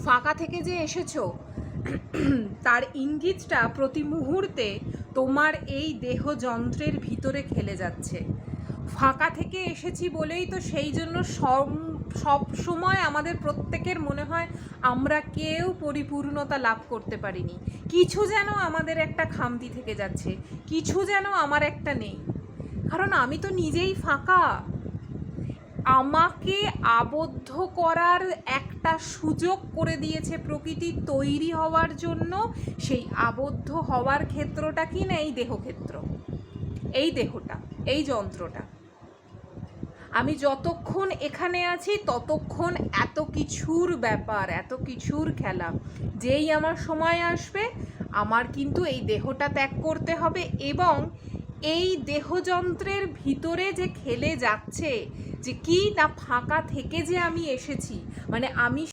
ফাঁকা থেকে যে এসেছো তার ইঙ্গিতটা প্রতি মুহূর্তে তোমার এই দেহযন্ত্রের ভিতরে খেলে যাচ্ছে। ফাঁকা থেকে এসেছি বলেই তো সেই জন্য সব সময় আমাদের প্রত্যেকের মনে হয় আমরা কেউ পরিপূর্ণতা লাভ করতে পারিনি। কিছু যেন আমাদের একটা খামতি থেকে যাচ্ছে, কিছু যেন আমার একটা নেই। কারণ আমি তো নিজেই ফাঁকা। আমাকে আবদ্ধ করার একটা সুযোগ করে দিয়েছে প্রকৃতি তৈরি হওয়ার জন্য। সেই আবদ্ধ হওয়ার ক্ষেত্রটা কি না, এই দেহক্ষেত্র, এই দেহটা, এই যন্ত্রটা। আমি যতক্ষণ এখানে আছি ততক্ষণ এত কিছুর ব্যাপার, এত কিছুর খেলা। যেই আমার সময় আসবে আমার কিন্তু এই দেহটা ত্যাগ করতে হবে, এবং এই দেহযন্ত্রের ভিতরে যে খেলে যাচ্ছে যে কি না ফাঁকা থেকে যে আমি এসেছি, মানে আমি